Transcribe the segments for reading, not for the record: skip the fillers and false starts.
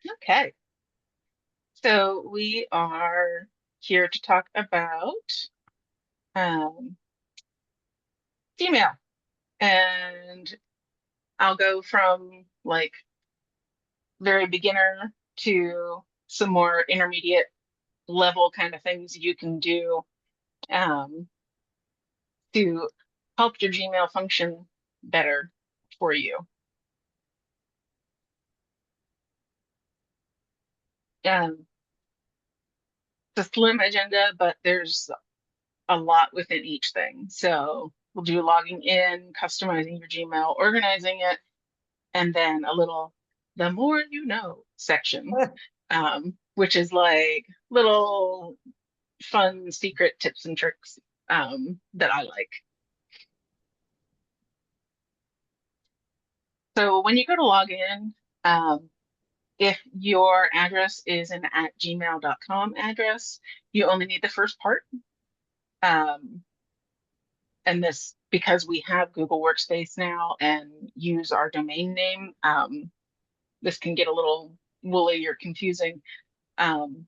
Okay, so we are here to talk about um, Gmail, and I'll go from like very beginner to some more intermediate level kind of things you can do um, to help your Gmail function better for you. Um, it's a slim agenda, but there's a lot within each thing. So we'll do logging in, customizing your Gmail, organizing it, and then a little the more you know section, which is like little fun secret tips and tricks that I like. So when you go to log in, um, if your address is an at gmail.com address, you only need the first part. Um, and this, because we have Google Workspace now and use our domain name, this can get a little woolly or confusing. Um,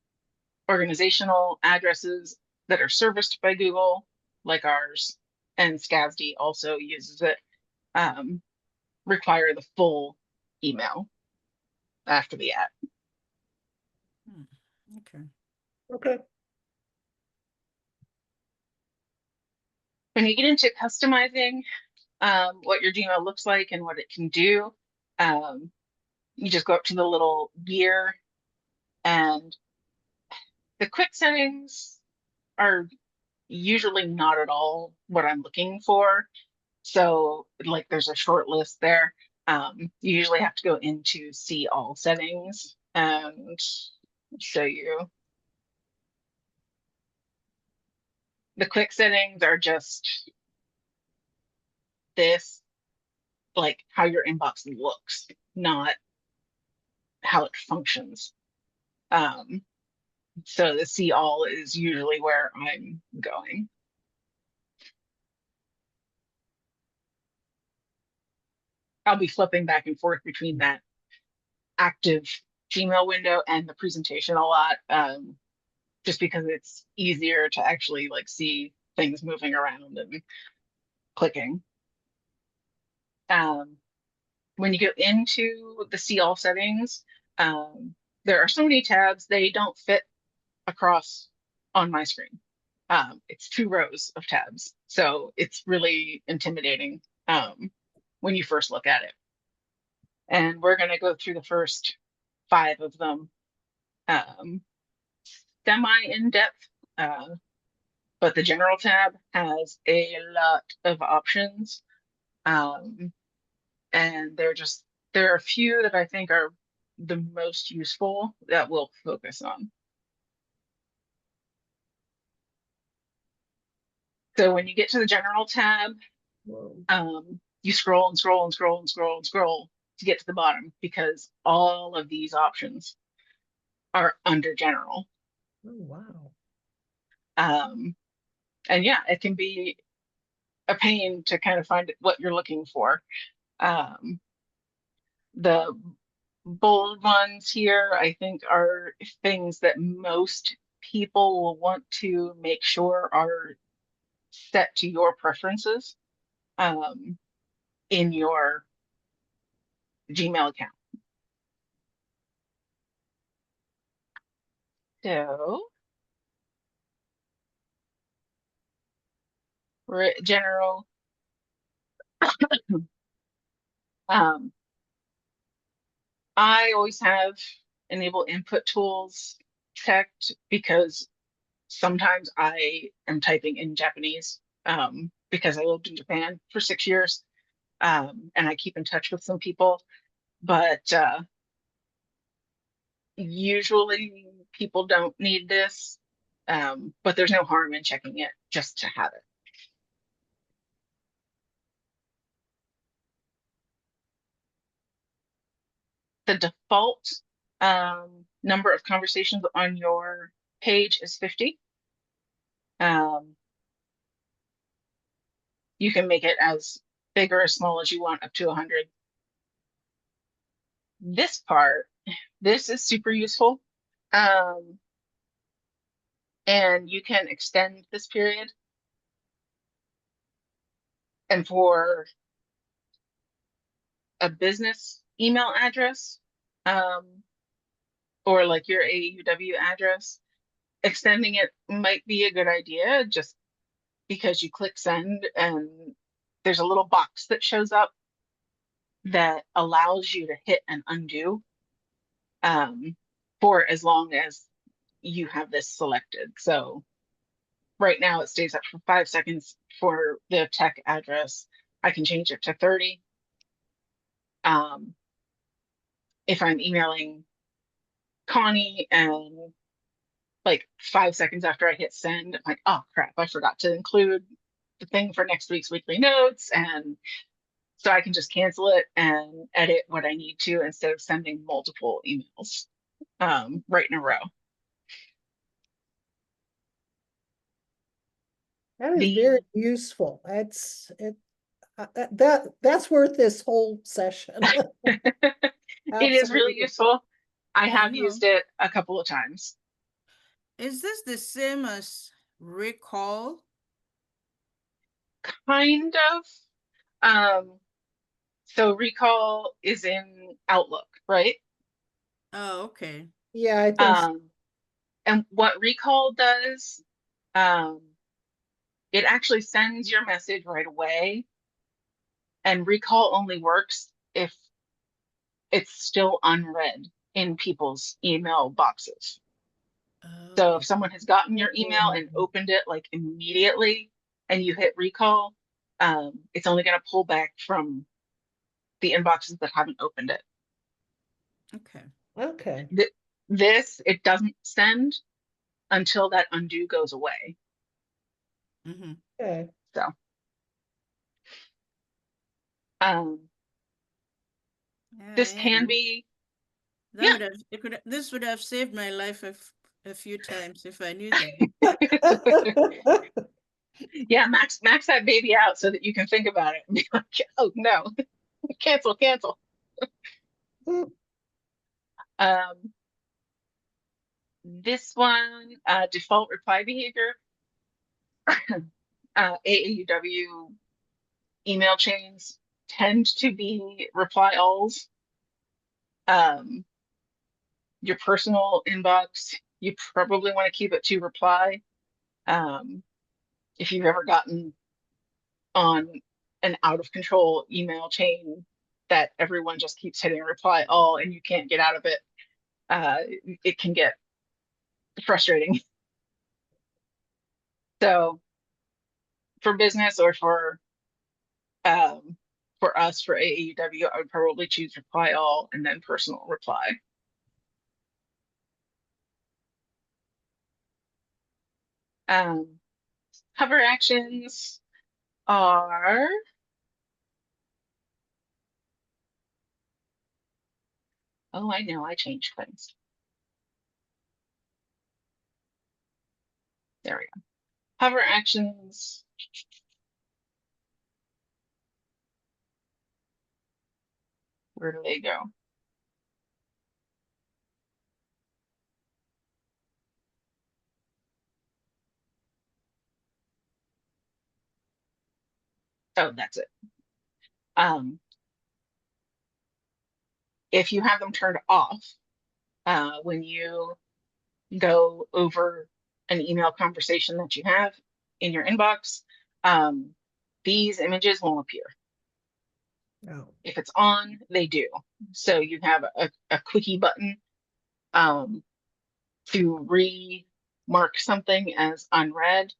Organizational addresses that are serviced by Google, like ours, and SCASD also uses it, um, require the full email after the at. Hmm, okay. Okay. When you get into customizing what your Gmail looks like and what it can do, um, you just go up to the little gear, and the quick settings are usually not at all what I'm looking for. So, like, there's a short list there. You usually have to go into see all settings and show you. The quick settings are just this, like how your inbox looks, not how it functions. Um, so the see all is usually where I'm going. I'll be flipping back and forth between that active Gmail window and the presentation a lot, just because it's easier to actually like see things moving around and clicking. Um, when you go into the see all settings, there are so many tabs, they don't fit across on my screen. It's two rows of tabs, so it's really intimidating when you first look at it. And we're going to go through the first five of them um, semi in depth, but the general tab has a lot of options. Um, and there are a few that I think are the most useful that we'll focus on. So when you get to the general tab, Whoa. you scroll and scroll and scroll and scroll and scroll to get to the bottom because all of these options are under general. Oh, wow. Um, and yeah, it can be a pain to kind of find what you're looking for. Um, the bold ones here, I think, are things that most people will want to make sure are set to your preferences um, in your Gmail account. So, general, um, I always have enable input tools checked because sometimes I am typing in Japanese because I lived in Japan for 6 years and I keep in touch with some people. But usually people don't need this, but there's no harm in checking it just to have it. The default number of conversations on your page is 50. Um, you can make it as big or as small as you want, up to 100. This part This is super useful. Um, and you can extend this period. And for a business email address, or like your AUW address, extending it might be a good idea just because you click send and there's a little box that shows up that allows you to hit and undo for as long as you have this selected. So right now it stays up for 5 seconds for the tech address. I can change it to 30. If I'm emailing Connie and like 5 seconds after I hit send, I'm like, oh crap, I forgot to include the thing for next week's weekly notes. And so I can just cancel it and edit what I need to instead of sending multiple emails right in a row. That is The very useful. That's worth this whole session. it is really Absolutely. useful. I have know. used it a couple of times. Is this the same as recall? Kind of. So recall is in Outlook, right? Oh, okay. Yeah, I think so. And what recall does, it actually sends your message right away. And recall only works if it's still unread in people's email boxes. So if Oh, someone has gotten your email and opened it like immediately and you hit recall, it's only going to pull back from the inboxes that haven't opened it. okay. Okay. This, it doesn't send until that undo goes away. Mm-hmm. Okay. So, um, this can be, That yeah. would have this would have saved my life a few times if I knew that. Yeah, max that baby out so that you can think about it and be like, oh no, cancel. Um, this one, default reply behavior, AAUW email chains tend to be reply alls. Your personal inbox, you probably want to keep it to reply. If you've ever gotten on an out of control email chain that everyone just keeps hitting reply all and you can't get out of it, it can get frustrating. So for business or for us for AAUW, I would probably choose reply all and then personal reply. Cover actions are oh, I know I changed things. There we go. Cover actions. Where do they go? Oh, that's it. If you have them turned off, when you go over an email conversation that you have in your inbox, these images won't appear. Oh, If it's on, they do. So you have a quickie button to re-mark something as unread,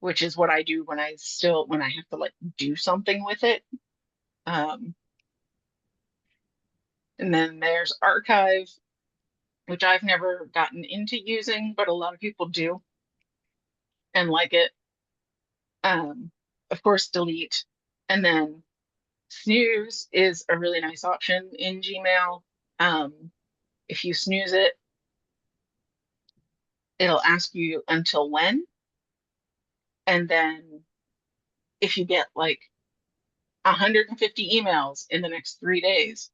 which is what I do when I have to like do something with it. And then there's archive, which I've never gotten into using, but a lot of people do and like it. Of course, delete. And then snooze is a really nice option in Gmail. If you snooze it, it'll ask you until when. And then if you get like 150 emails in the next 3 days,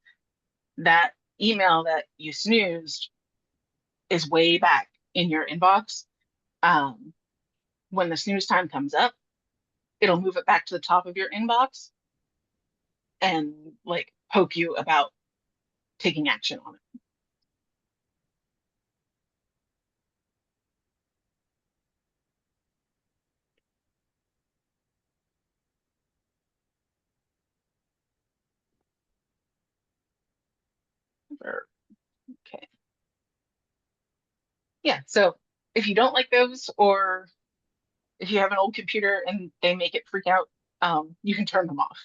that email that you snoozed is way back in your inbox. When the snooze time comes up, it'll move it back to the top of your inbox and like poke you about taking action on it. Okay. Yeah, so if you don't like those, or if you have an old computer and they make it freak out, you can turn them off.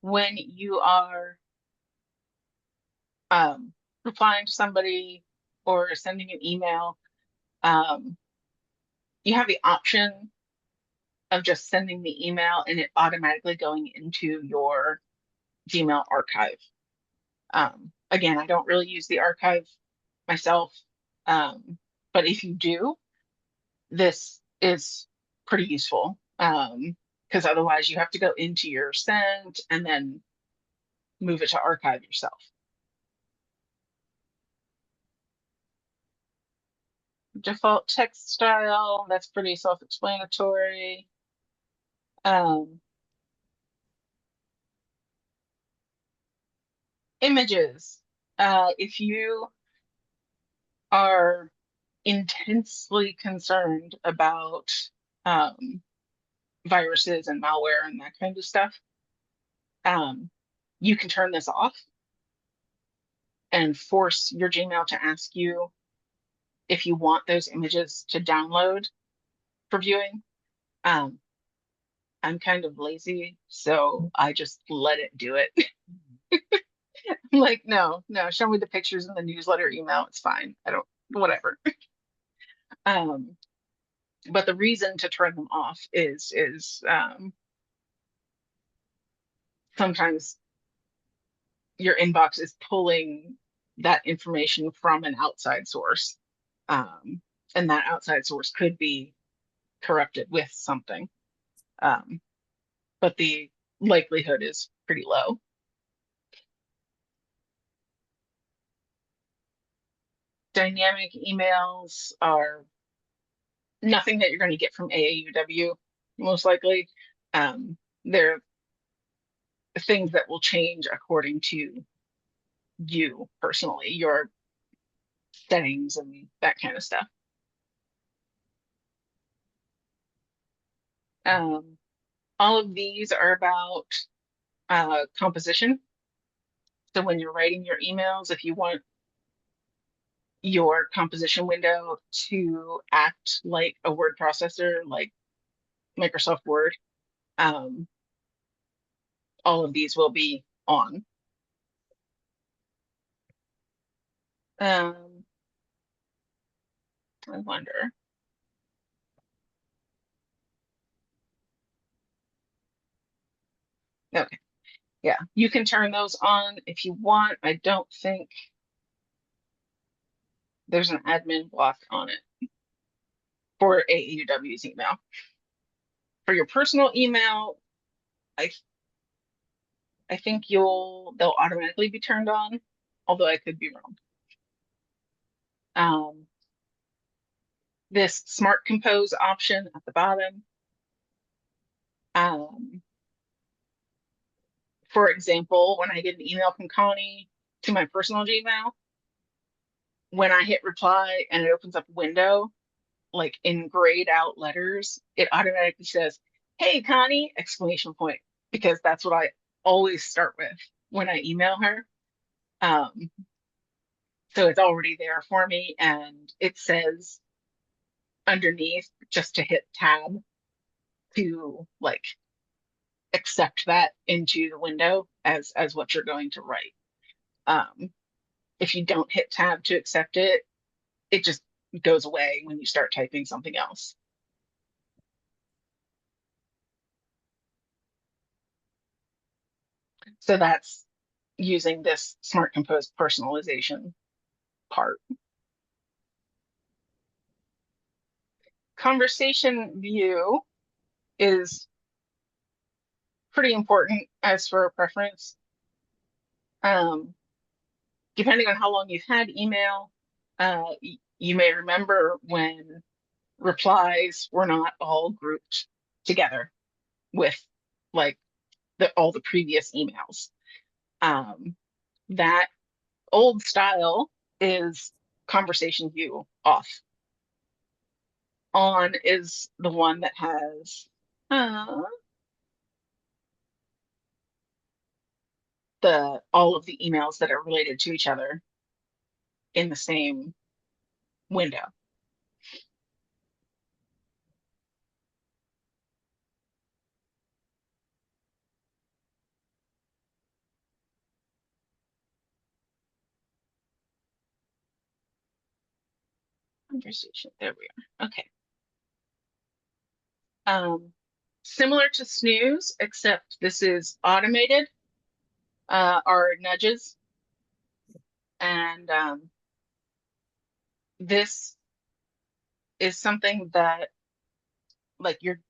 When you are replying to somebody or sending an email, you have the option of just sending the email and it automatically going into your Gmail archive. Again, I don't really use the archive myself, but if you do, this is pretty useful, because otherwise you have to go into your sent and then move it to archive yourself. Default text style, that's pretty self-explanatory. Images. If you are intensely concerned about viruses and malware and that kind of stuff, you can turn this off and force your Gmail to ask you if you want those images to download for viewing. I'm kind of lazy, so I just let it do it. I'm like, no, show me the pictures in the newsletter email. It's fine. I don't, whatever. But the reason to turn them off is sometimes your inbox is pulling that information from an outside source. And that outside source could be corrupted with something. But the likelihood is pretty low. Dynamic emails are nothing that you're going to get from AAUW, most likely. They're things that will change according to you personally, your settings and that kind of stuff. All of these are about composition. So when you're writing your emails, if you want your composition window to act like a word processor, like Microsoft Word, all of these will be on. I wonder. Okay. Yeah, you can turn those on if you want. I don't think there's an admin block on it for AAUW's email. For your personal email, I think they'll automatically be turned on, although I could be wrong. This Smart Compose option at the bottom. For example, when I get an email from Connie to my personal Gmail, when I hit reply and it opens up a window, like in grayed out letters, it automatically says, "Hey, Connie!" exclamation point, because that's what I always start with when I email her. So it's already there for me, and it says underneath just to hit tab to like accept that into the window as what you're going to write. If you don't hit tab to accept it, it just goes away when you start typing something else. So that's using this Smart Compose personalization part. Conversation view is pretty important as for a preference. Depending on how long you've had email, you may remember when replies were not all grouped together with like all the previous emails. That old style is conversation view off. On is the one that has all of the emails that are related to each other in the same window. Conversation, there we are. Okay. Similar to snooze, except this is automated, are nudges. And this is something that like you're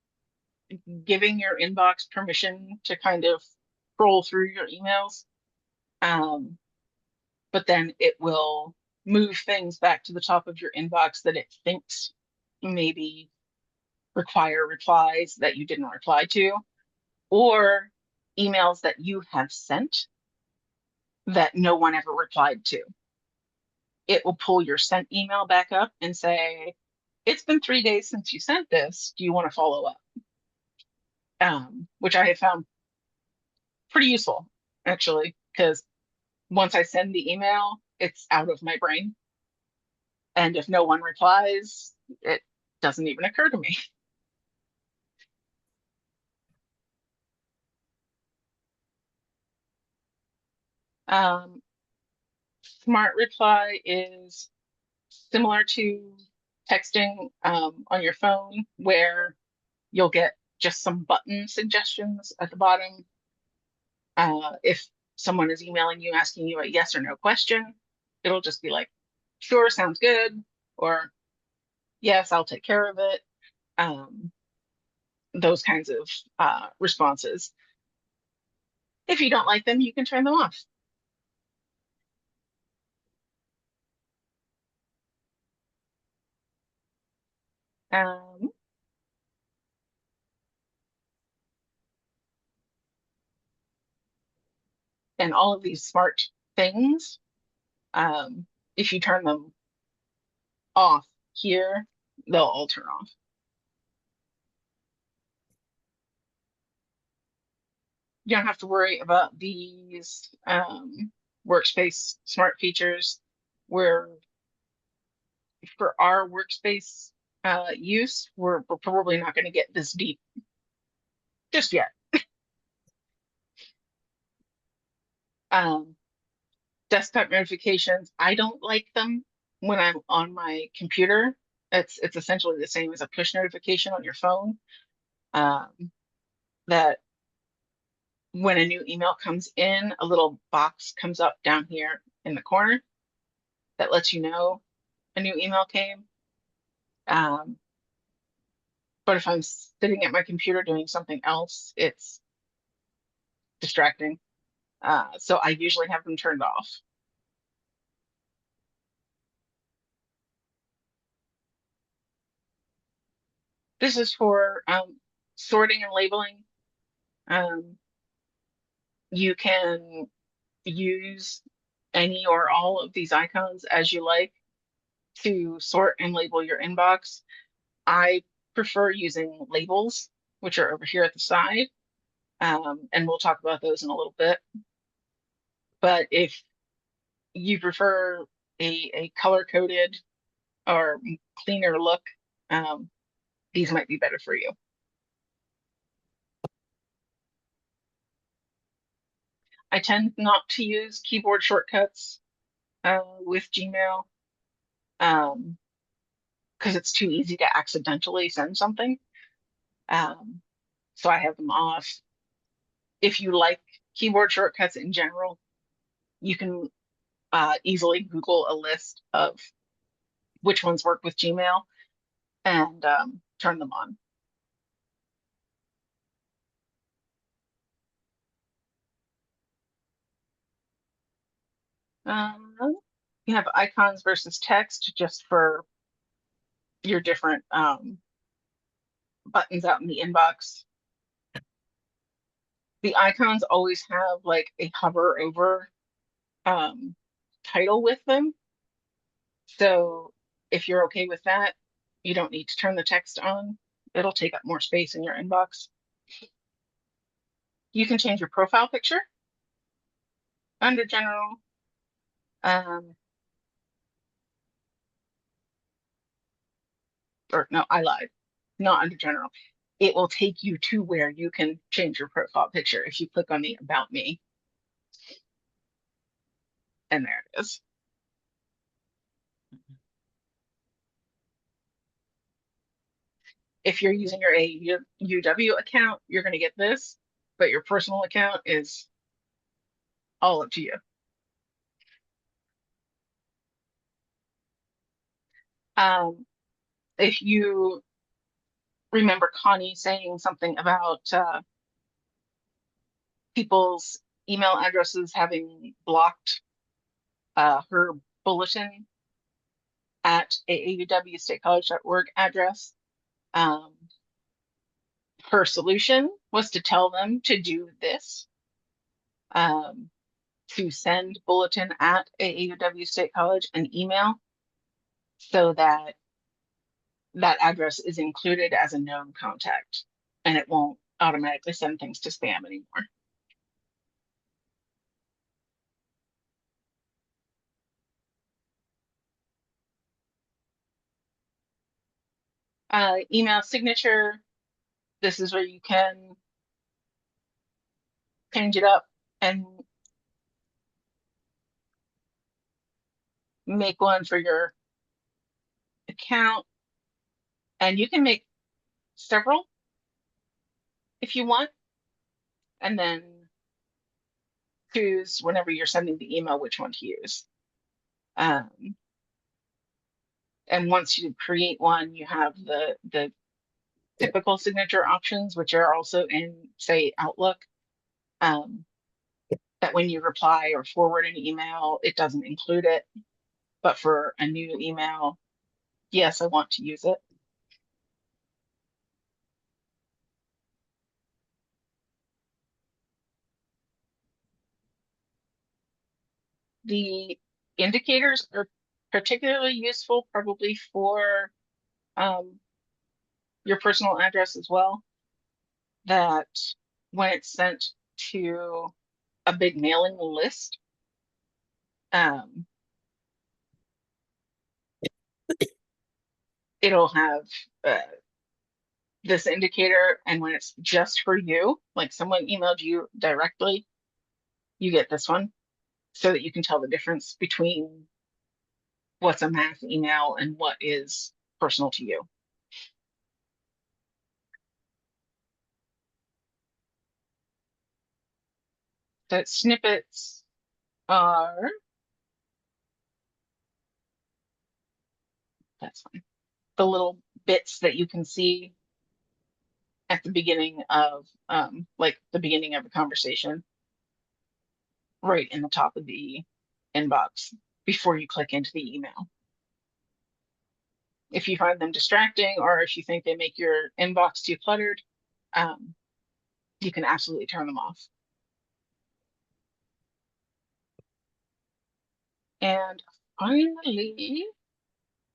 giving your inbox permission to kind of scroll through your emails. But then it will move things back to the top of your inbox that it thinks maybe require replies that you didn't reply to, or emails that you have sent that no one ever replied to. It will pull your sent email back up and say, it's been 3 days since you sent this. Do you want to follow up? Which I have found pretty useful, actually, because once I send the email, it's out of my brain. And if no one replies, it doesn't even occur to me. Smart reply is similar to texting on your phone, where you'll get just some button suggestions at the bottom. If someone is emailing you asking you a yes or no question, it'll just be like, sure, sounds good, or yes, I'll take care of it. Those kinds of responses. If you don't like them, you can turn them off. And all of these smart things, if you turn them off here, they'll all turn off. You don't have to worry about these workspace smart features, where for our workspace use, we're probably not going to get this deep just yet. Desktop notifications, I don't like them when I'm on my computer. It's essentially the same as a push notification on your phone. That when a new email comes in, a little box comes up down here in the corner that lets you know a new email came. But if I'm sitting at my computer doing something else, it's distracting. So I usually have them turned off. This is for sorting and labeling. You can use any or all of these icons as you like to sort and label your inbox. I prefer using labels, which are over here at the side. And we'll talk about those in a little bit. But if you prefer a color-coded or cleaner look, these might be better for you. I tend not to use keyboard shortcuts with Gmail because it's too easy to accidentally send something. So I have them off. If you like keyboard shortcuts in general, you can easily Google a list of which ones work with Gmail and turn them on. You have icons versus text just for your different buttons out in the inbox. The icons always have like a hover over title with them. So if you're okay with that, you don't need to turn the text on. It'll take up more space in your inbox. You can change your profile picture under general. Or no, I lied, not under general. It will take you to where you can change your profile picture if you click on the About Me. And there it is. If you're using your AUW account, you're going to get this, but your personal account is all up to you. If you remember Connie saying something about people's email addresses having blocked her bulletin at aauwstatecollege.org address, her solution was to tell them to do this, to send bulletin at AAUW State College an email so that that address is included as a known contact and it won't automatically send things to spam anymore. Email signature, this is where you can change it up and make one for your account. And you can make several if you want, and then choose whenever you're sending the email which one to use. And once you create one, you have the typical signature options, which are also in, say, Outlook. That when you reply or forward an email, it doesn't include it. But for a new email, yes, I want to use it. The indicators are particularly useful probably for your personal address as well. That when it's sent to a big mailing list, it'll have this indicator, and when it's just for you, like someone emailed you directly, you get this one so that you can tell the difference between what's a mass email and what is personal to you. The snippets are, that's fine, the little bits that you can see at the beginning of like the beginning of a conversation, right in the top of the inbox before you click into the email. If you find them distracting or if you think they make your inbox too cluttered, you can absolutely turn them off. And finally,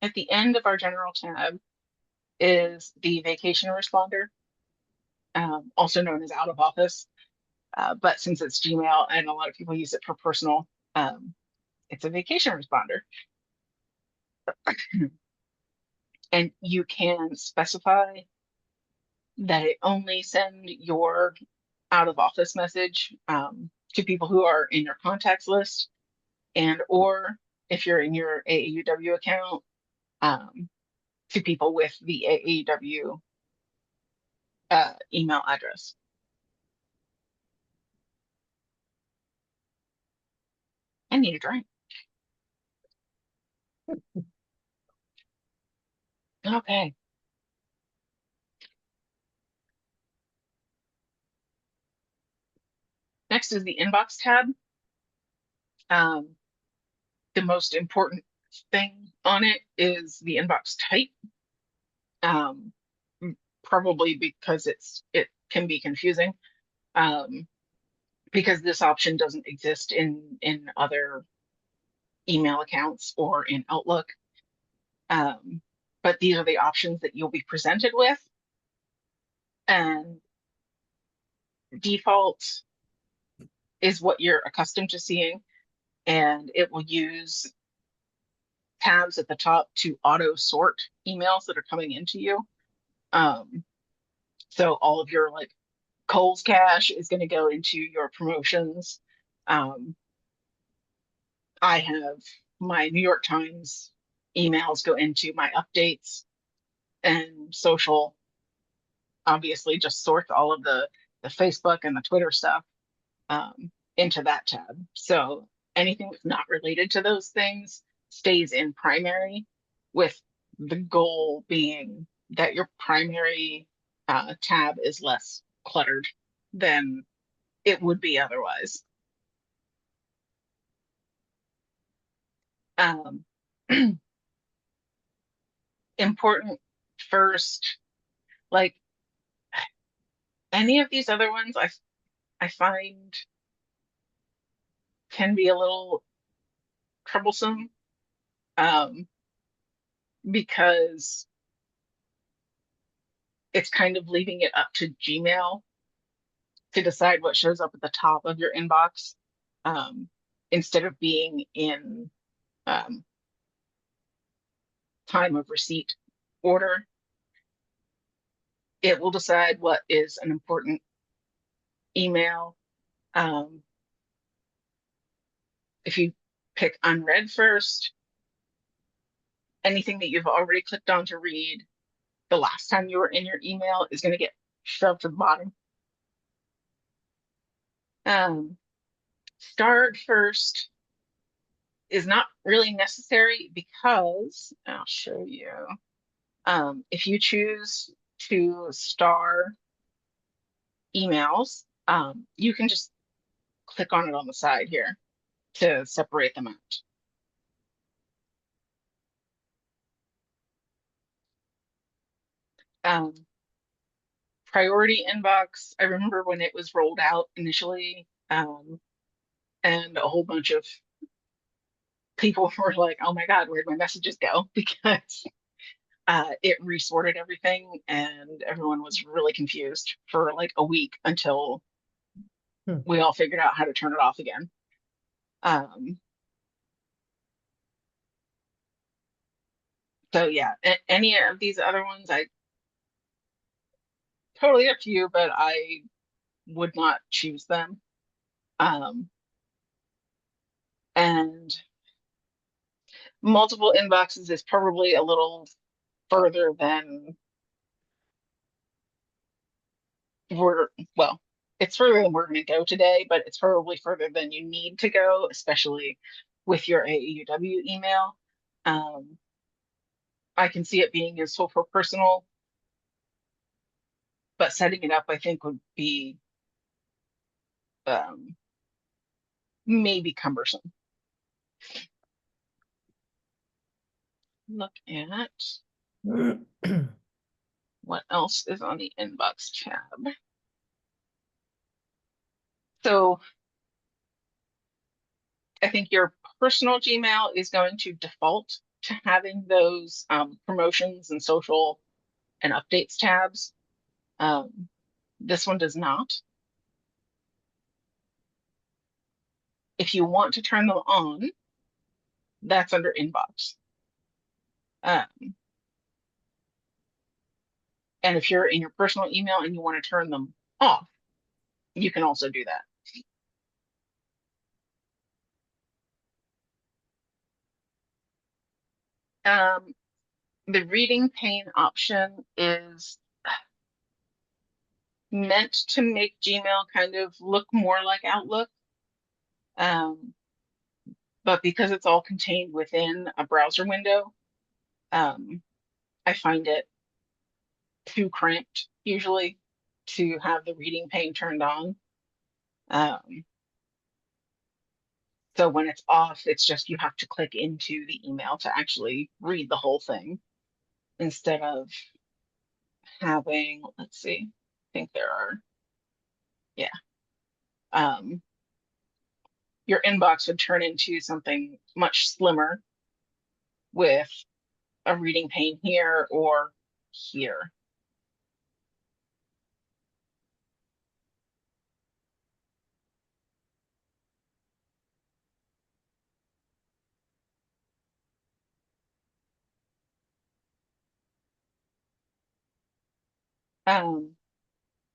at the end of our general tab is the vacation responder, also known as out of office. But since it's Gmail and a lot of people use it for personal, it's a vacation responder. And you can specify that it only send your out of office message to people who are in your contacts list, and or if you're in your AAUW account, to people with the AAUW email address. I need a drink. Okay. Next is the inbox tab. the most important thing on it is the inbox type. Um, Probably because it can be confusing. Because this option doesn't exist in other email accounts or in Outlook. But these are the options that you'll be presented with. And default is what you're accustomed to seeing, and it will use tabs at the top to auto sort emails that are coming into you. So all of your like Kohl's cash is going to go into your promotions. I have my New York Times emails go into my updates, and social obviously just sorts all of the Facebook and the Twitter stuff into that tab. So anything that's not related to those things stays in primary, with the goal being that your primary tab is less cluttered than it would be otherwise. Important first, like any of these other ones, I find can be a little troublesome, because it's kind of leaving it up to Gmail to decide what shows up at the top of your inbox, instead of being in time of receipt order. It will decide what is an important email. If you pick unread first, anything that you've already clicked on to read the last time you were in your email is going to get shoved to the bottom. Starred first is not really necessary because I'll show you. If you choose to star emails, you can just click on it on the side here to separate them out. Priority inbox, I remember when it was rolled out initially, and a whole bunch of people were like, oh my God, where'd my messages go? Because it resorted everything and everyone was really confused for like a week until we all figured out how to turn it off again. So yeah, any of these other ones, I totally up to you, but I would not choose them. And multiple inboxes is probably a little further than it's further than we're going to go today, but it's probably further than you need to go, especially with your AAUW email. I can see it being useful for personal, but setting it up, I think, would be maybe cumbersome. Look at what else is on the inbox tab. So I think your personal Gmail is going to default to having those promotions and social and updates tabs. This one does not. If you want to turn them on, that's under inbox. And if you're in your personal email and you want to turn them off, you can also do that. The reading pane option is meant to make Gmail kind of look more like Outlook. But because it's all contained within a browser window, I find it too cramped usually to have the reading pane turned on. So when it's off, it's just you have to click into the email to actually read the whole thing instead of having, let's see, I think there are, yeah. Your inbox would turn into something much slimmer with a reading pane here or here.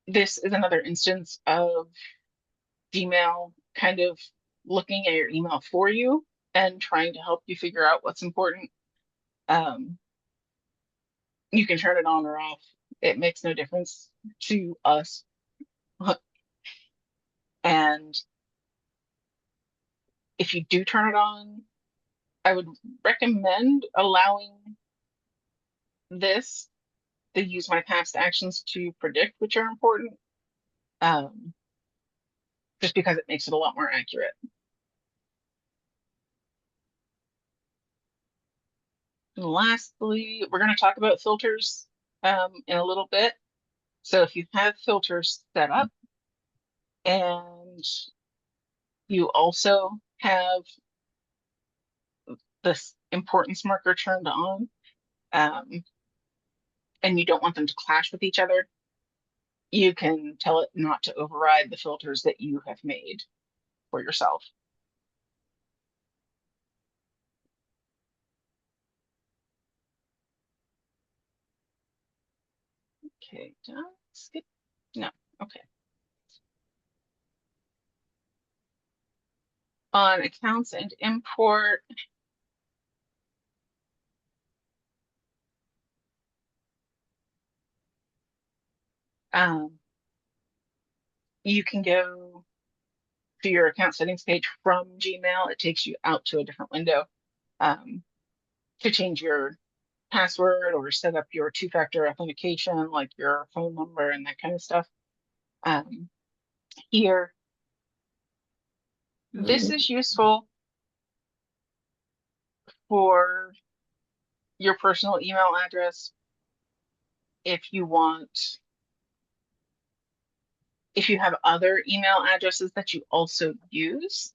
This is another instance of Gmail kind of looking at your email for you and trying to help you figure out what's important. You can turn it on or off. It makes no difference to us. And if you do turn it on, I would recommend allowing this to use my past actions to predict which are important. Just because it makes it a lot more accurate. And lastly, we're going to talk about filters in a little bit. So if you have filters set up and you also have this importance marker turned on, and you don't want them to clash with each other, you can tell it not to override the filters that you have made for yourself. Okay, did I skip? No, okay. On accounts and import, you can go to your account settings page from Gmail. It takes you out to a different window to change your password or set up your two-factor authentication, like your phone number and that kind of stuff. Here, this is useful for your personal email address if you want, if you have other email addresses that you also use,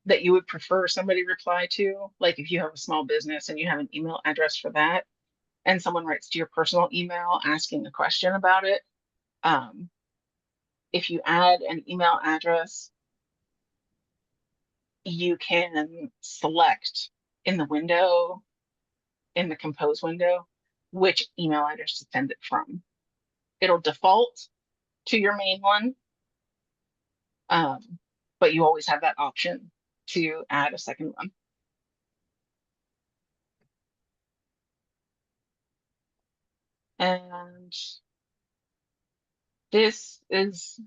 that you would prefer somebody reply to, like if you have a small business and you have an email address for that, and someone writes to your personal email asking a question about it, if you add an email address, you can select in the window, in the compose window, which email address to send it from. It'll default to your main one, but you always have that option to add a second one. And this is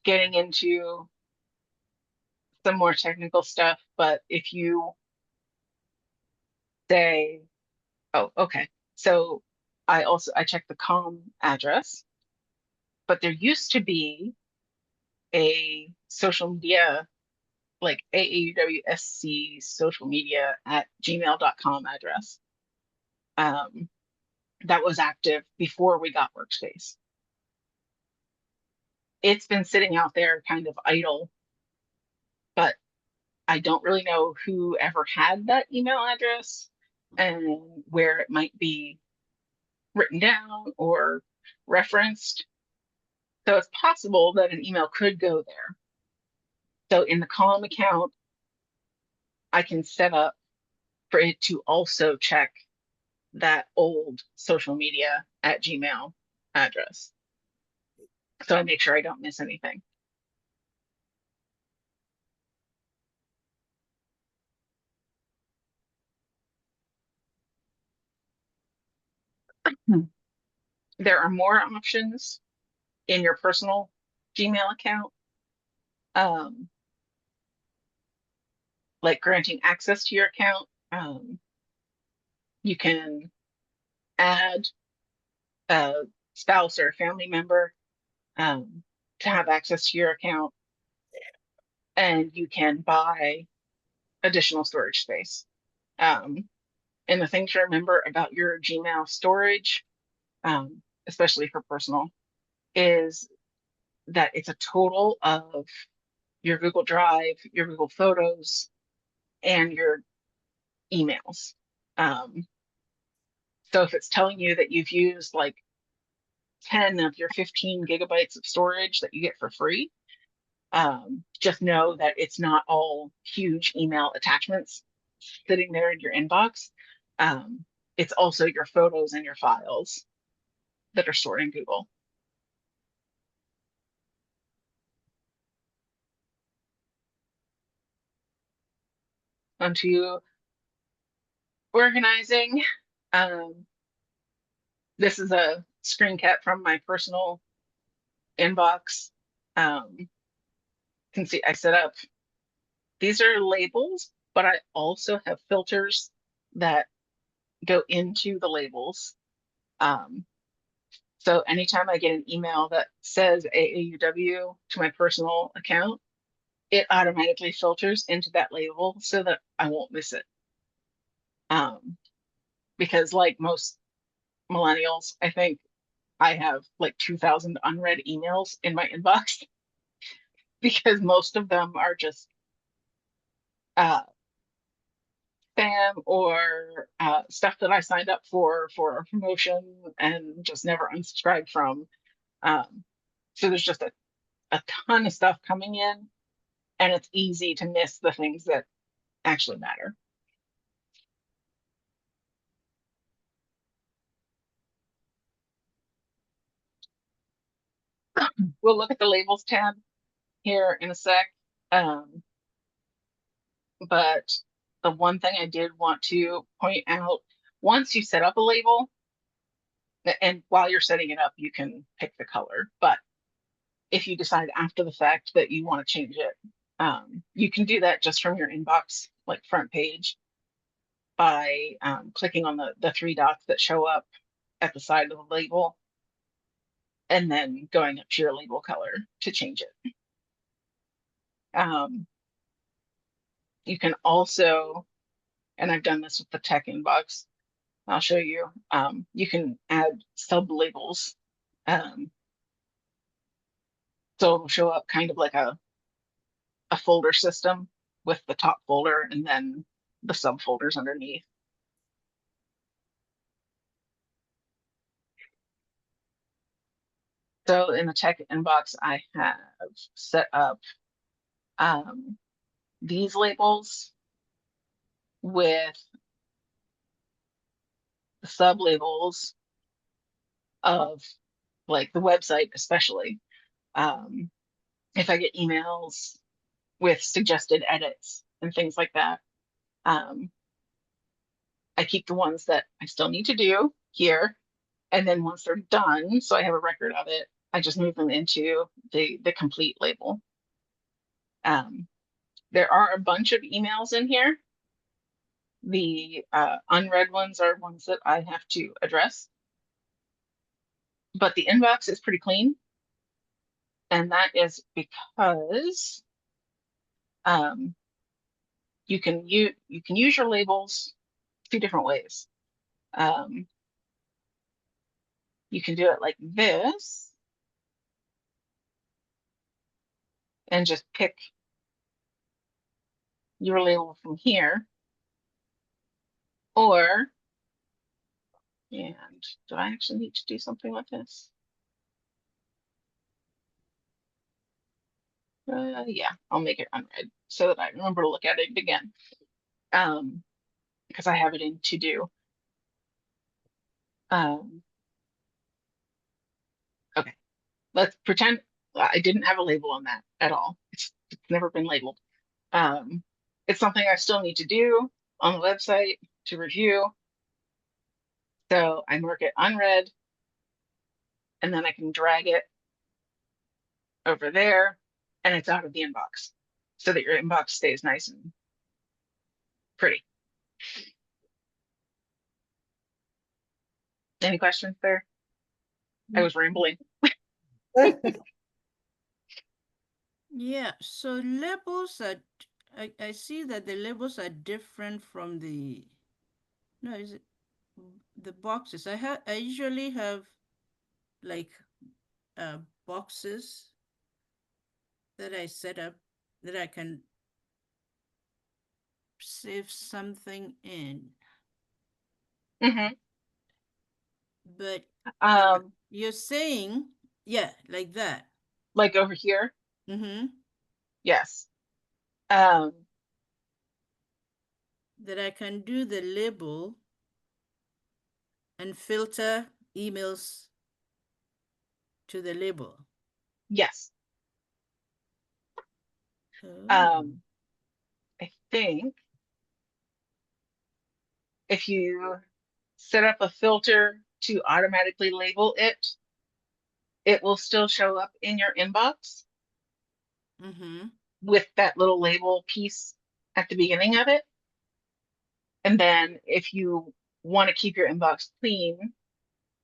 getting into some more technical stuff, but if you say, oh, okay, so I checked the com address, but there used to be a social media, like AAUWSC social media at gmail.com address. That was active before we got Workspace. It's been sitting out there kind of idle, but I don't really know who ever had that email address and where it might be written down or referenced. So it's possible that an email could go there. So in the Calm account, I can set up for it to also check that old social media at Gmail address. So I make sure I don't miss anything. There are more options in your personal Gmail account, like granting access to your account. You can add a spouse or a family member to have access to your account. and you can buy additional storage space. And the thing to remember about your Gmail storage, especially for personal, is that it's a total of your Google Drive, your Google Photos, and your emails. So if it's telling you that you've used like 10 of your 15 gigabytes of storage that you get for free, just know that it's not all huge email attachments sitting there in your inbox. It's also your photos and your files that are stored in Google. Onto organizing. This is a screen cap from my personal inbox. You can see I set up, these are labels, but I also have filters that go into the labels. So anytime I get an email that says AAUW to my personal account, it automatically filters into that label so that I won't miss it. Because like most millennials, I think I have like 2,000 unread emails in my inbox because most of them are just spam or stuff that I signed up for a promotion and just never unsubscribed from. So there's just a ton of stuff coming in, and it's easy to miss the things that actually matter. We'll look at the labels tab here in a sec. But the one thing I did want to point out, once you set up a label, and while you're setting it up, you can pick the color, but if you decide after the fact that you want to change it, you can do that just from your inbox, like front page, by clicking on the three dots that show up at the side of the label, and then going up to your label color to change it. You can also, and I've done this with the tech inbox, I'll show you, you can add sub labels. So it'll show up kind of like a folder system with the top folder and then the subfolders underneath. So in the tech inbox, I have set up these labels with the sub labels of like the website, especially. If I get emails with suggested edits and things like that, I keep the ones that I still need to do here. And then once they're done, so I have a record of it, I just move them into the complete label. There are a bunch of emails in here. The unread ones are ones that I have to address. But the inbox is pretty clean. And that is because you can use your labels two different ways. You can do it like this and just pick your label from here. Or, and do I actually need to do something with this? Yeah, I'll make it unread so that I remember to look at it again. Because I have it in to do. Okay, let's pretend I didn't have a label on that at all. It's never been labeled. It's something I still need to do on the website to review. So I mark it unread, and then I can drag it over there, and it's out of the inbox so that your inbox stays nice and pretty. Any questions there? I was rambling. Yeah, so labels are, I see that the labels are different from the, no, is it the boxes? I usually have like boxes that I set up that I can save something in. Mhm. But Um, you're saying, yeah, like that. like over here, Mm-hmm. yes. Um, That I can do the label and filter emails to the label. yes. Oh. I think if you set up a filter to automatically label it, it will still show up in your inbox Mm-hmm. with that little label piece at the beginning of it. And then if you want to keep your inbox clean,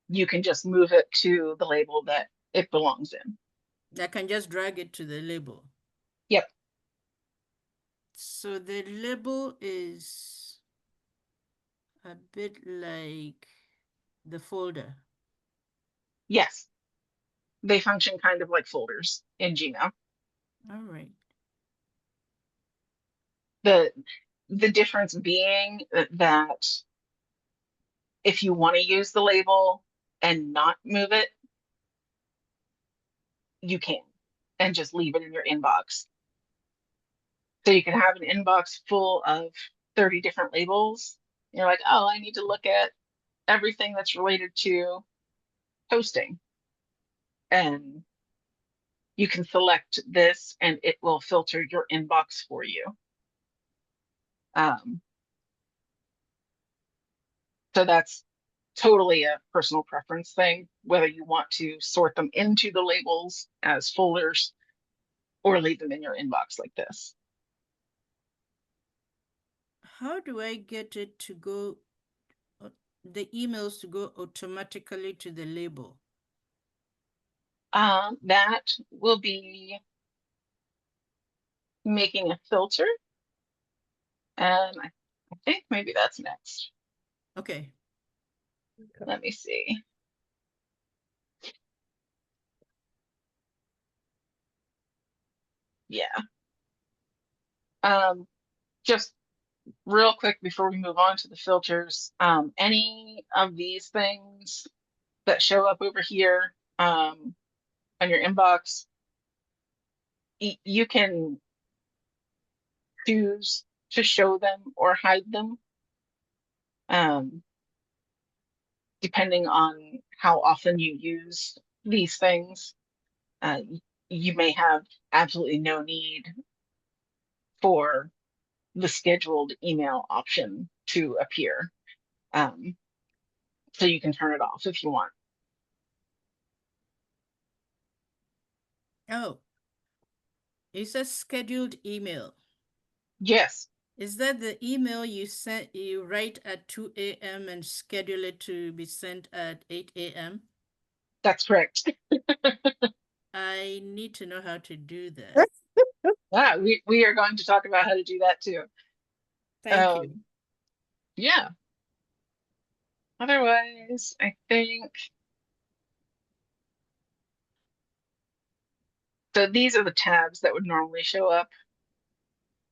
you can just move it to the label that it belongs in. I can just drag it to the label. Yep. So the label is a bit like the folder. Yes. They function kind of like folders in Gmail. All right. The difference being that if you want to use the label and not move it, you can, and just leave it in your inbox. So you can have an inbox full of 30 different labels. You're like, oh, I need to look at everything that's related to hosting. And you can select this and it will filter your inbox for you. Um, so that's totally a personal preference thing, whether you want to sort them into the labels as folders or leave them in your inbox like this. How do I get it to go, the emails to go automatically to the label? That will be making a filter. And I think maybe that's next. Okay. Let me see. Yeah. Just real quick before we move on to the filters, any of these things that show up over here on your inbox, you can choose to show them or hide them, depending on how often you use these things. Uh, you may have absolutely no need for the scheduled email option to appear. Um, so you can turn it off if you want. Oh, it says scheduled email. Yes, Is that the email you write at 2 a.m. and schedule it to be sent at 8 a.m.? that's correct. I need to know how to do that. Yeah, we are going to talk about how to do that too. Thank you. Yeah. Otherwise, I think so. These are the tabs that would normally show up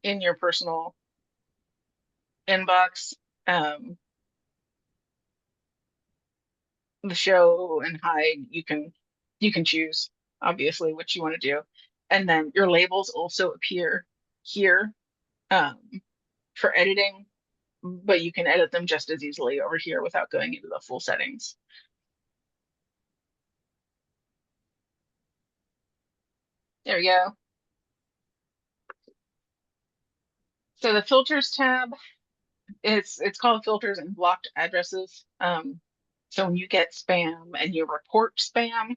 in your personal inbox. The show and hide, you can choose obviously what you want to do, and then your labels also appear here um, for editing, but you can edit them just as easily over here without going into the full settings. There we go. So the filters tab, it's called filters and blocked addresses. So when you get spam and you report spam,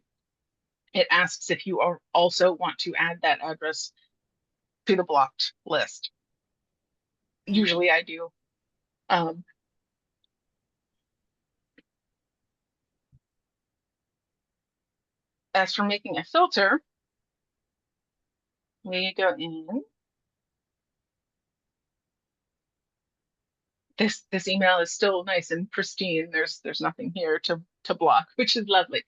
it asks if you are also want to add that address to the blocked list. Usually I do. Um, as for making a filter, we go in. This email is still nice and pristine. There's nothing here to block, which is lovely.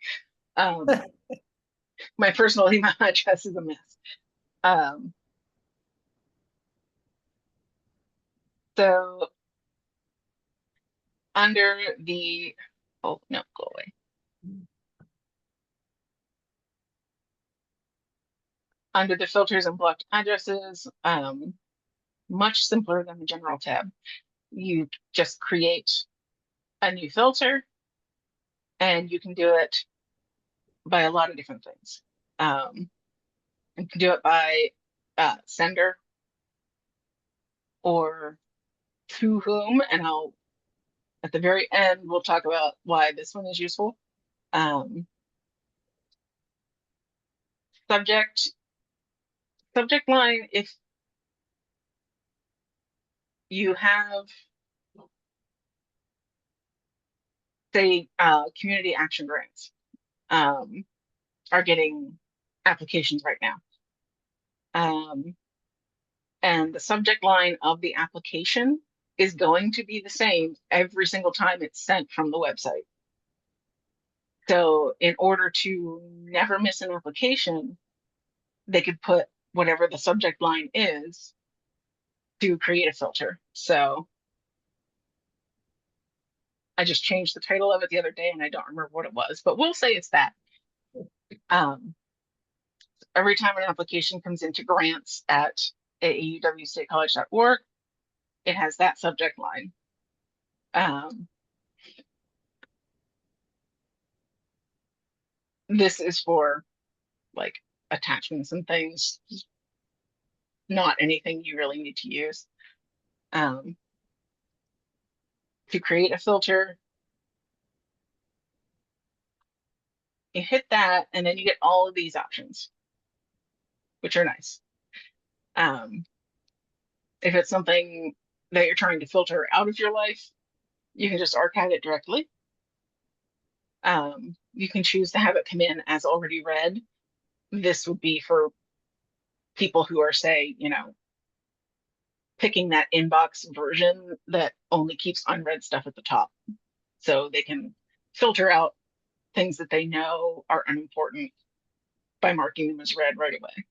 My personal email address is a mess. So under the, oh no, go away. Under the filters and blocked addresses, much simpler than the general tab. You just create a new filter, and you can do it by a lot of different things. You can do it by sender or to whom, and I'll at the very end we'll talk about why this one is useful. Subject line, if you have, say, community action grants are getting applications right now. And the subject line of the application is going to be the same every single time it's sent from the website. So in order to never miss an application, they could put whatever the subject line is to create a filter. So I just changed the title of it the other day and I don't remember what it was, but we'll say it's that. Every time an application comes into grants at aauwstatecollege.org, it has that subject line. This is for like attachments and things, not anything you really need to use. To create a filter, you hit that and then you get all of these options, which are nice. If it's something that you're trying to filter out of your life, you can just archive it directly. You can choose to have it come in as already read. This would be for people who are, say, picking that inbox version that only keeps unread stuff at the top. So they can filter out things that they know are unimportant by marking them as read right away.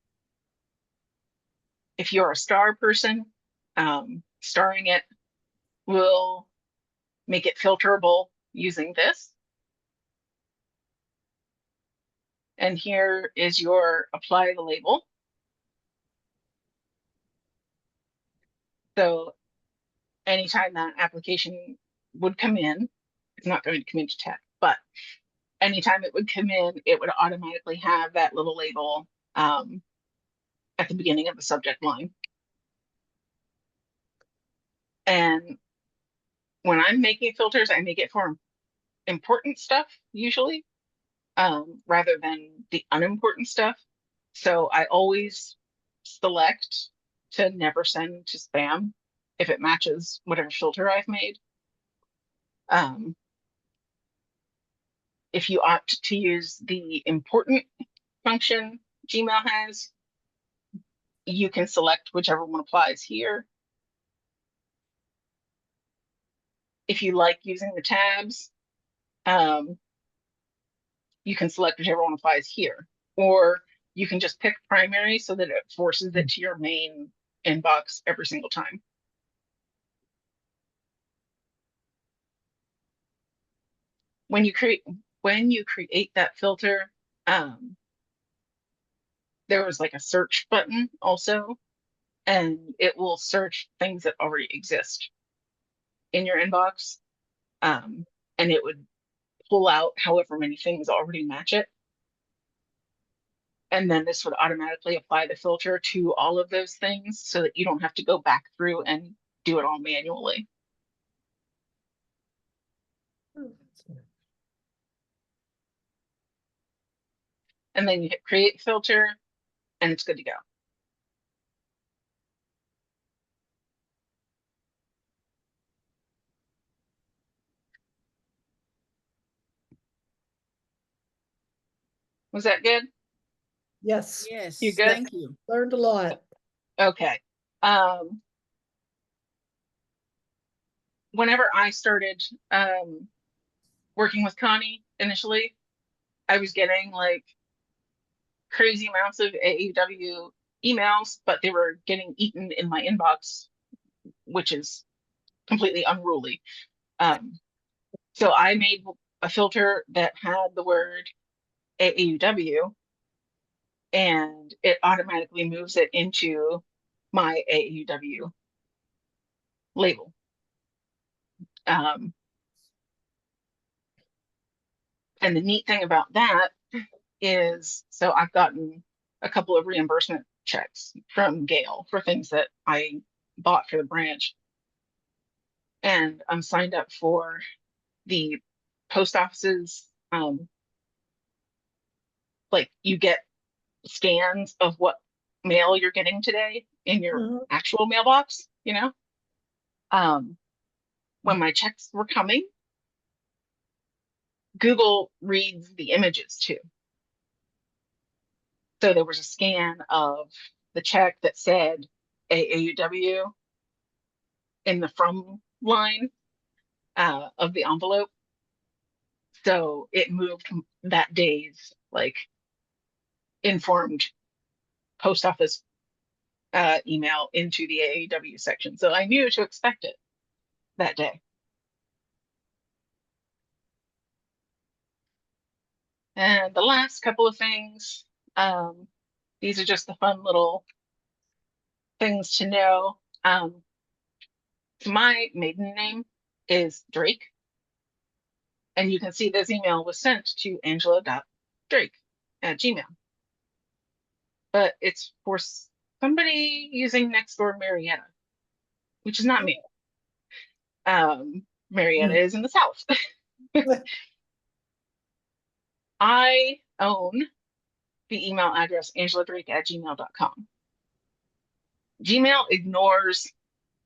If you're a star person, starring it will make it filterable using this. And here is your apply the label. So anytime that application would come in, it's not going to come into tech, but anytime it would come in, it would automatically have that little label at the beginning of the subject line. And when I'm making filters, I make it for important stuff usually, rather than the unimportant stuff. So I always select to never send to spam if it matches whatever filter I've made. If you opt to use the important function Gmail has, you can select whichever one applies here. If you like using the tabs, you can select whichever one applies here, or you can just pick primary so that it forces it to your main inbox every single time. When you create that filter, there was like a search button also, and it will search things that already exist in your inbox, and it would pull out however many things already match it. And then this would automatically apply the filter to all of those things so that you don't have to go back through and do it all manually. And then you hit create filter and it's good to go. Was that good? Yes, Yes, You good? thank you. learned a lot. Okay. Whenever I started working with Connie initially, I was getting like crazy amounts of AEW emails, but they were getting eaten in my inbox, which is completely unruly. So I made a filter that had the word AAUW, and it automatically moves it into my AAUW label. And the neat thing about that is, so I've gotten a couple of reimbursement checks from Gale for things that I bought for the branch. And I'm signed up for the post office's, like you get scans of what mail you're getting today in your Mhm. actual mailbox, you know? When my checks were coming, Google reads the images too. So there was a scan of the check that said AAUW in the from line of the envelope. So it moved that day's like informed post office email into the AAW section. So I knew to expect it that day. And the last couple of things, these are just the fun little things to know. My maiden name is Drake. And you can see this email was sent to angela.drake@gmail. But it's for somebody using Nextdoor Marietta, which is not me. Marietta is in the South. I own the email address angeladrake@gmail.com. Gmail ignores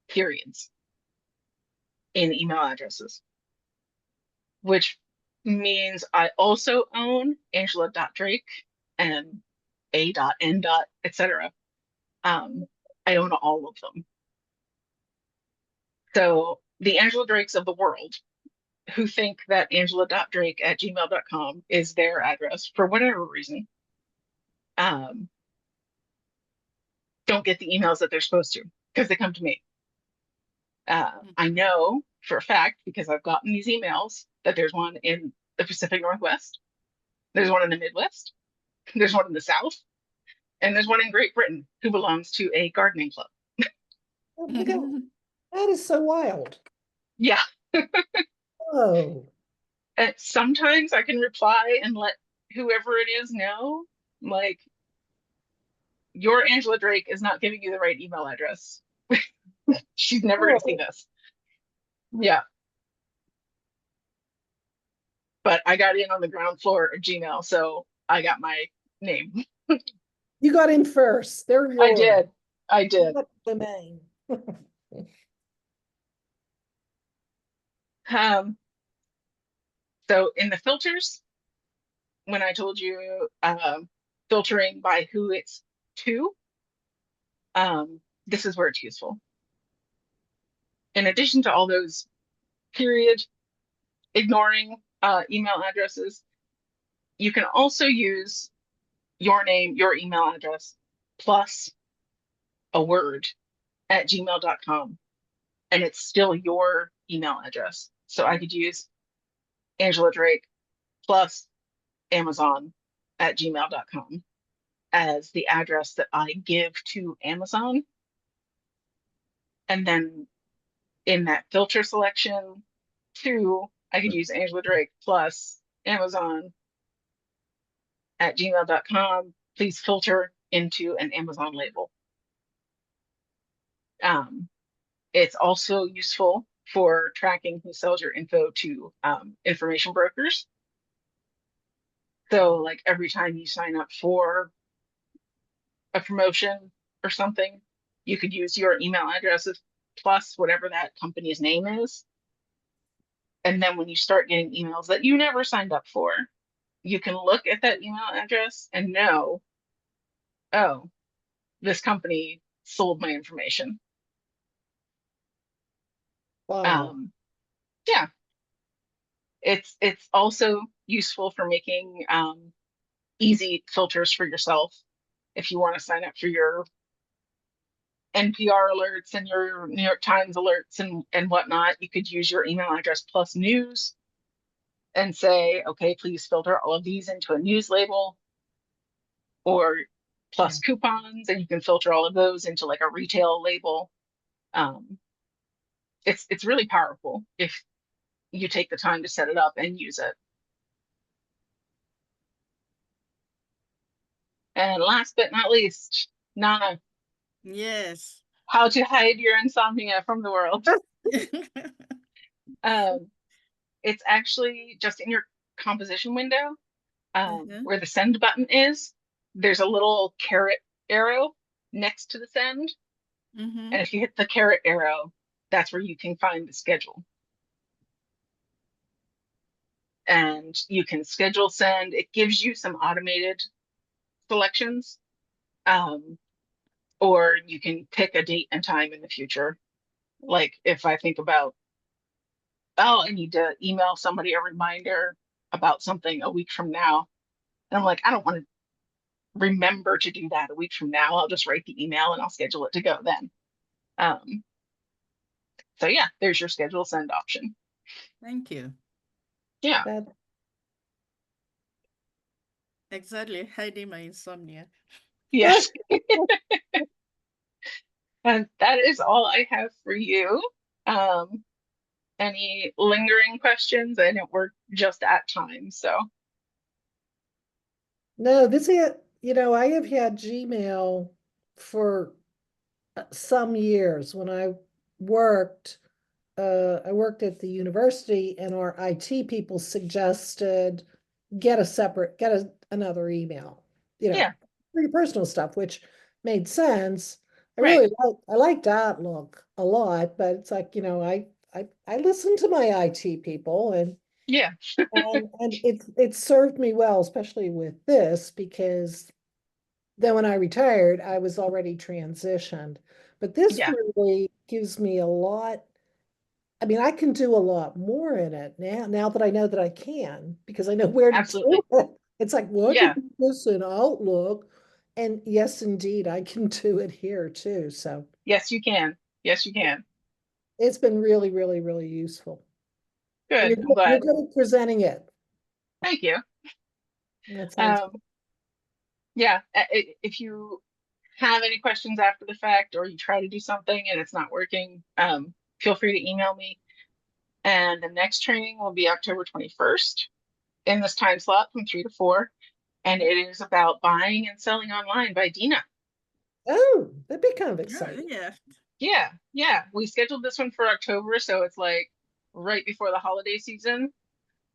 periods in email addresses, which means I also own angela.drake and a.n. etc. I own all of them. So the Angela Drakes of the world who think that angela.drake@gmail.com is their address for whatever reason, don't get the emails that they're supposed to because they come to me. I know for a fact, because I've gotten these emails, that there's one in the Pacific Northwest, there's one in the Midwest, there's one in the South, and there's one in Great Britain who belongs to a gardening club. Oh my God, that is so wild. Yeah. Oh, And sometimes I can reply and let whoever it is know, like, your Angela Drake is not giving you the right email address. She's never going to see this. Yeah. But I got in on the ground floor of Gmail, so I got my name. you got in first. They're yours. I did. I did. Not the main. So in the filters, when I told you filtering by who it's to, this is where it's useful. In addition to all those period ignoring email addresses, you can also use your name, your email address, plus a word at gmail.com. And it's still your email address. So I could use Angela Drake plus Amazon at gmail.com as the address that I give to Amazon. And then in that filter selection, too, I could use Angela Drake plus Amazon at gmail.com. Please filter into an Amazon label. It's also useful for tracking who sells your info to information brokers. So like every time you sign up for a promotion or something, you could use your email addresses plus whatever that company's name is. And then when you start getting emails that you never signed up for, you can look at that email address and know oh, this company sold my information. Wow. Yeah, it's also useful for making easy filters for yourself. If you want to sign up for your NPR alerts and your New York Times alerts and whatnot, you could use your email address plus news and say, okay, please filter all of these into a news label, or plus coupons, and you can filter all of those into like a retail label. Um, it's really powerful if you take the time to set it up and use it. And last but not least, Nana, Yes. how to hide your insomnia from the world. Um, it's actually just in your composition window, where the send button is. There's a little caret arrow next to the send. Mm-hmm. And if you hit the caret arrow, that's where you can find the schedule. And you can schedule send. It gives you some automated selections. Or you can pick a date and time in the future. Like if I think about, oh, I need to email somebody a reminder about something a week from now. And I'm like, I don't want to remember to do that a week from now. I'll just write the email and I'll schedule it to go then. So yeah, there's your schedule send option. Thank you. Yeah. That, Exactly. Hiding my insomnia. Yes. And that is all I have for you. Any lingering questions? I know we're just at time, so. no, this is, I have had Gmail for some years. When I worked at the university, and our IT people suggested get another email, Yeah. for your personal stuff, which made sense. Right. I liked Outlook a lot, but it's like, I listen to my IT people, and Yeah. it served me well, especially with this, because then when I retired, I was already transitioned. But this Yeah. really gives me a lot. I mean, I can do a lot more in it now that I know that I can, because I know where to Absolutely. do it. It's like, well, I Yeah. can do this in Outlook. And yes, indeed, I can do it here too. So Yes, you can. Yes, you can. it's been really, really, really useful. And Good. I'm you're glad. good at presenting it. Thank you. That sounds Yeah. If you have any questions after the fact, or you try to do something and it's not working, feel free to email me. And the next training will be October 21st in this time slot from 3 to 4. And it is about buying and selling online by Dina. Oh, that'd be kind of Oh, exciting. yeah. Yeah. Yeah. We scheduled this one for October. So it's like right before the holiday season.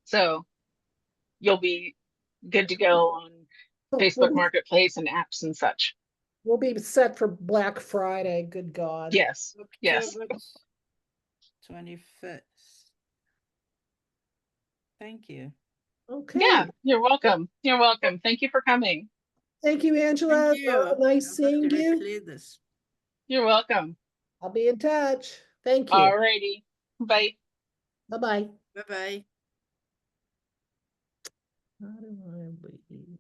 So you'll be good to go on Oh, Facebook Marketplace and apps and such. we'll be set for Black Friday. Good God. Yes. Yes. October 21st. Thank you. Okay. Yeah. You're welcome. You're welcome. Thank you for coming. Thank you, Angela. Thank you. Nice I'll seeing have to you. replay this. You're welcome. I'll be in touch. Thank you. Alrighty. Bye. Bye-bye. Bye-bye. How do I leave?